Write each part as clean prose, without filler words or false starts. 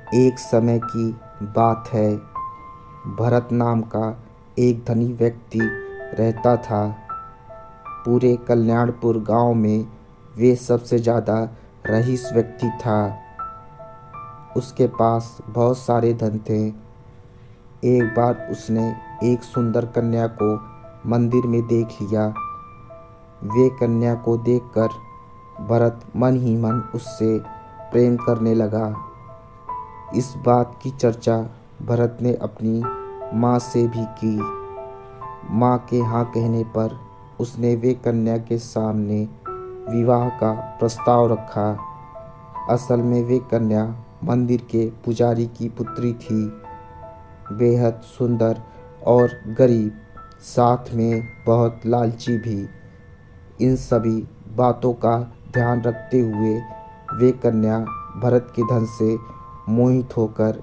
एक समय की बात है। भरत नाम का एक धनी व्यक्ति रहता था। पूरे कल्याणपुर गांव में वे सबसे ज़्यादा रईस व्यक्ति था। उसके पास बहुत सारे धन थे। एक बार उसने एक सुंदर कन्या को मंदिर में देख लिया। वे कन्या को देखकर भरत मन ही मन उससे प्रेम करने लगा। इस बात की चर्चा भरत ने अपनी माँ से भी की। माँ के हाँ कहने पर उसने वे कन्या के सामने विवाह का प्रस्ताव रखा। असल में वे कन्या मंदिर के पुजारी की पुत्री थी। बेहद सुंदर और गरीब, साथ में बहुत लालची भी। इन सभी बातों का ध्यान रखते हुए वे कन्या भरत के धन से मोहित होकर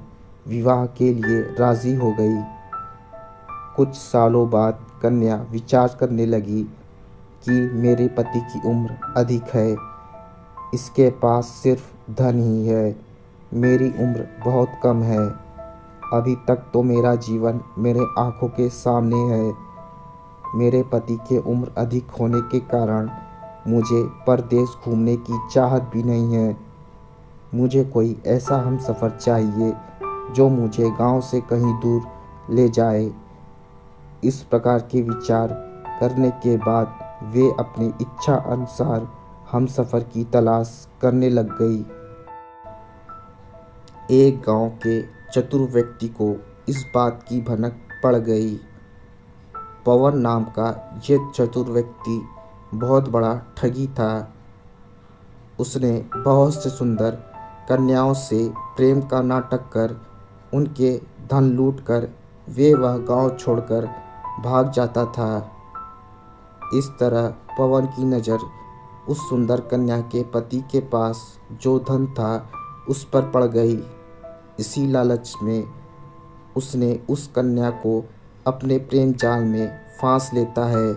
विवाह के लिए राजी हो गई। कुछ सालों बाद कन्या विचार करने लगी कि मेरे पति की उम्र अधिक है, इसके पास सिर्फ धन ही है, मेरी उम्र बहुत कम है। अभी तक तो मेरा जीवन मेरे आंखों के सामने है। मेरे पति के उम्र अधिक होने के कारण मुझे परदेश घूमने की चाहत भी नहीं है। मुझे कोई ऐसा हमसफ़र चाहिए जो मुझे गांव से कहीं दूर ले जाए। इस प्रकार के विचार करने के बाद वे अपनी इच्छा अनुसार हमसफ़र की तलाश करने लग गई। एक गांव के चतुर व्यक्ति को इस बात की भनक पड़ गई। पवन नाम का ये चतुर व्यक्ति बहुत बड़ा ठगी था। उसने बहुत से सुंदर कन्याओं से प्रेम का नाटक कर उनके धन लूटकर वह गांव छोड़कर भाग जाता था। इस तरह पवन की नज़र उस सुंदर कन्या के पति के पास जो धन था उस पर पड़ गई। इसी लालच में उसने उस कन्या को अपने प्रेम जाल में फांस लेता है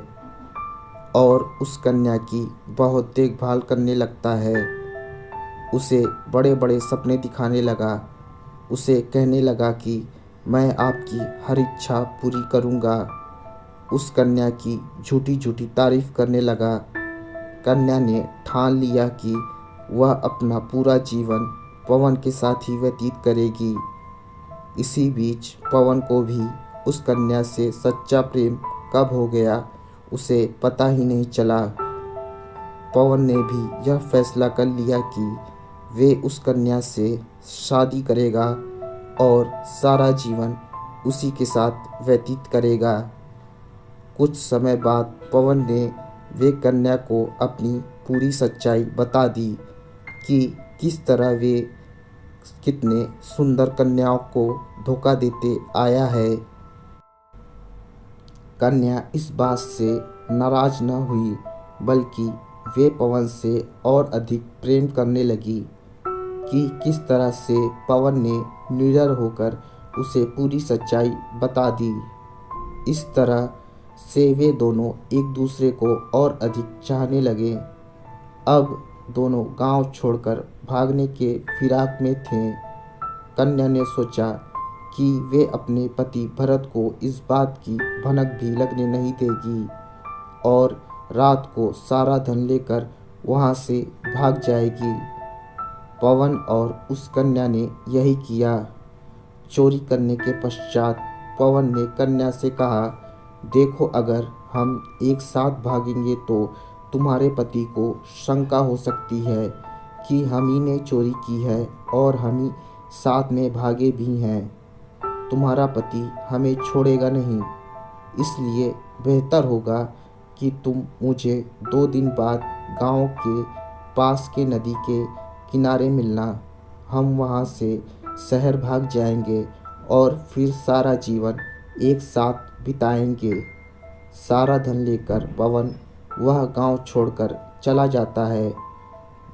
और उस कन्या की बहुत देखभाल करने लगता है। उसे बड़े बड़े सपने दिखाने लगा। उसे कहने लगा कि मैं आपकी हर इच्छा पूरी करूँगा। उस कन्या की झूठी झूठी तारीफ करने लगा। कन्या ने ठान लिया कि वह अपना पूरा जीवन पवन के साथ ही व्यतीत करेगी। इसी बीच पवन को भी उस कन्या से सच्चा प्रेम कब हो गया उसे पता ही नहीं चला। पवन ने भी यह फैसला कर लिया कि वे उस कन्या से शादी करेगा और सारा जीवन उसी के साथ व्यतीत करेगा। कुछ समय बाद पवन ने वे कन्या को अपनी पूरी सच्चाई बता दी कि किस तरह वे कितने सुंदर कन्याओं को धोखा देते आया है। कन्या इस बात से नाराज न हुई, बल्कि वे पवन से और अधिक प्रेम करने लगी कि किस तरह से पवन ने निडर होकर उसे पूरी सच्चाई बता दी। इस तरह से वे दोनों एक दूसरे को और अधिक चाहने लगे। अब दोनों गांव छोड़कर भागने के फिराक में थे। कन्या ने सोचा कि वे अपने पति भरत को इस बात की भनक भी लगने नहीं देगी और रात को सारा धन लेकर वहां से भाग जाएगी। पवन और उस कन्या ने यही किया। चोरी करने के पश्चात पवन ने कन्या से कहा, देखो, अगर हम एक साथ भागेंगे तो तुम्हारे पति को शंका हो सकती है कि हम ही ने चोरी की है और हम ही साथ में भागे भी हैं। तुम्हारा पति हमें छोड़ेगा नहीं, इसलिए बेहतर होगा कि तुम मुझे 2 दिन बाद गांव के पास के नदी के किनारे मिलना। हम वहां से शहर भाग जाएंगे और फिर सारा जीवन एक साथ बिताएंगे। सारा धन लेकर पवन वह गांव छोड़कर चला जाता है।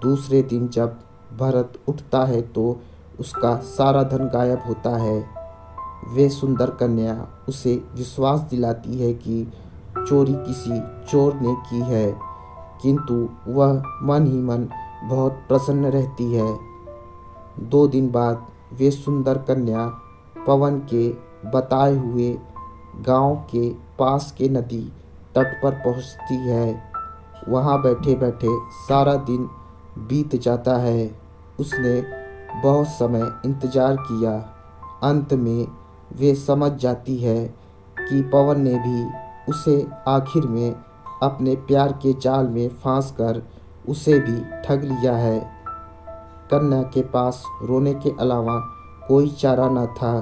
दूसरे दिन जब भरत उठता है तो उसका सारा धन गायब होता है। वे सुंदर कन्या उसे विश्वास दिलाती है कि चोरी किसी चोर ने की है, किंतु वह मन ही मन बहुत प्रसन्न रहती है। 2 दिन बाद वे सुंदर कन्या पवन के बताए हुए गांव के पास के नदी तट पर पहुंचती है। वहां बैठे बैठे सारा दिन बीत जाता है। उसने बहुत समय इंतजार किया। अंत में वे समझ जाती है कि पवन ने भी उसे आखिर में अपने प्यार के जाल में फांस कर उसे भी ठग लिया है। कन्या के पास रोने के अलावा कोई चारा न था।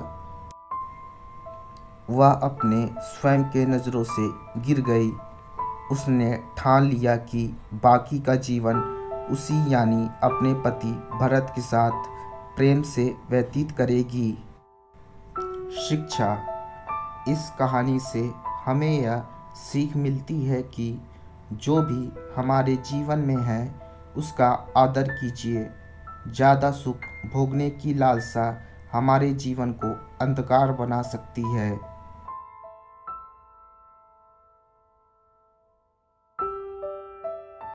वह अपने स्वयं के नज़रों से गिर गई। उसने ठान लिया कि बाकी का जीवन उसी यानी अपने पति भरत के साथ प्रेम से व्यतीत करेगी। शिक्षा: इस कहानी से हमें यह सीख मिलती है कि जो भी हमारे जीवन में है उसका आदर कीजिए। ज़्यादा सुख भोगने की लालसा हमारे जीवन को अंधकार बना सकती है।